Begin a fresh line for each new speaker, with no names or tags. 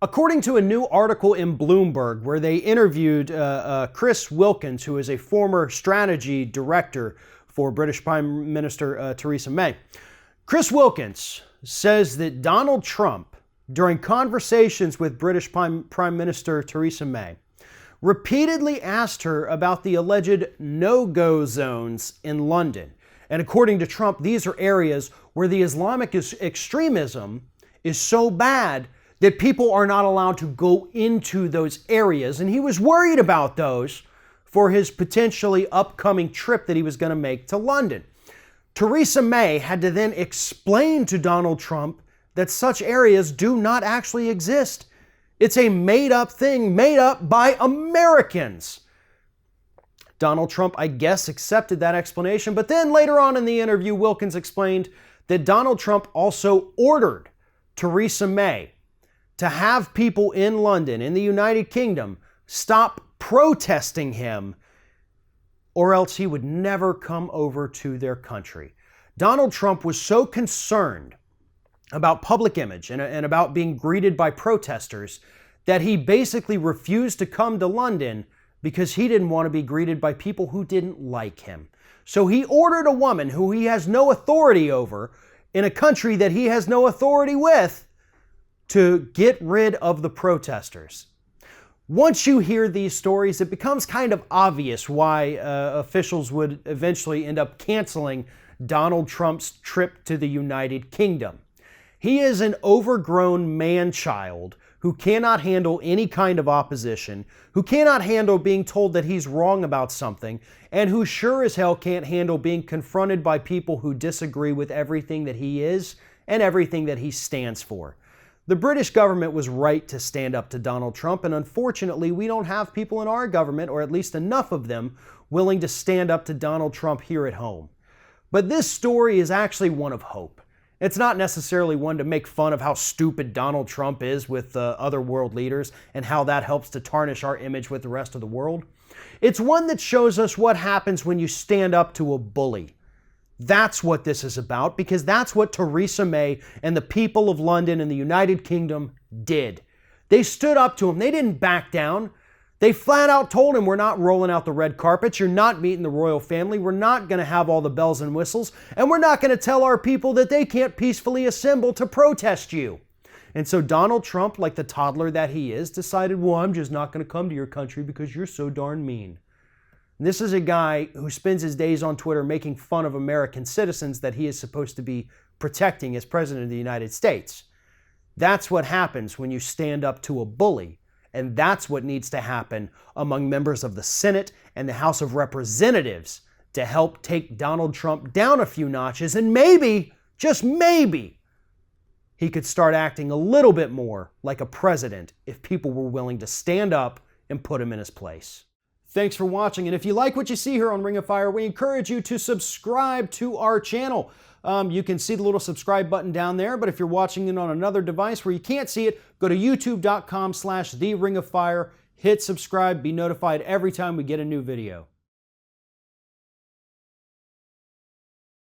According to a new article in Bloomberg where they interviewed Chris Wilkins, who is a former strategy director for British Prime Minister Theresa May, Chris Wilkins says that Donald Trump, during conversations with British Prime Minister Theresa May, repeatedly asked her about the alleged no-go zones in London. And according to Trump, these are areas where the Islamic extremism is so bad that people are not allowed to go into those areas. And he was worried about those for his potentially upcoming trip that he was going to make to London. Theresa May had to then explain to Donald Trump that such areas do not actually exist. It's a made-up thing, made up by Americans. Donald Trump, I guess, accepted that explanation, but then later on in the interview, Wilkins explained that Donald Trump also ordered Theresa May to have people in London, in the United Kingdom, stop protesting him, or else he would never come over to their country. Donald Trump was so concerned about public image and about being greeted by protesters that he basically refused to come to London because he didn't want to be greeted by people who didn't like him. So he ordered a woman who he has no authority over in a country that he has no authority with to get rid of the protesters. Once you hear these stories, it becomes kind of obvious why officials would eventually end up canceling Donald Trump's trip to the United Kingdom. He is an overgrown man-child who cannot handle any kind of opposition, who cannot handle being told that he's wrong about something, and who sure as hell can't handle being confronted by people who disagree with everything that he is and everything that he stands for. The British government was right to stand up to Donald Trump, and unfortunately, we don't have people in our government, or at least enough of them, willing to stand up to Donald Trump here at home. But this story is actually one of hope. It's not necessarily one to make fun of how stupid Donald Trump is with other world leaders and how that helps to tarnish our image with the rest of the world. It's one that shows us what happens when you stand up to a bully. That's what this is about, because that's what Theresa May and the people of London and the United Kingdom did. They stood up to him. They didn't back down. They flat out told him, we're not rolling out the red carpet. You're not meeting the royal family. We're not going to have all the bells and whistles. And we're not going to tell our people that they can't peacefully assemble to protest you. And so Donald Trump, like the toddler that he is, decided, well, I'm just not going to come to your country because you're so darn mean. This is a guy who spends his days on Twitter making fun of American citizens that he is supposed to be protecting as president of the United States. That's what happens when you stand up to a bully. And that's what needs to happen among members of the Senate and the House of Representatives to help take Donald Trump down a few notches. And maybe, just maybe, he could start acting a little bit more like a president if people were willing to stand up and put him in his place. Thanks for watching, and if you like what you see here on Ring of Fire, we encourage you to subscribe to our channel. You can see the little subscribe button down there, but if you're watching it on another device where you can't see it, go to youtube.com/TheRingOfFire, hit subscribe, be notified every time we get a new video.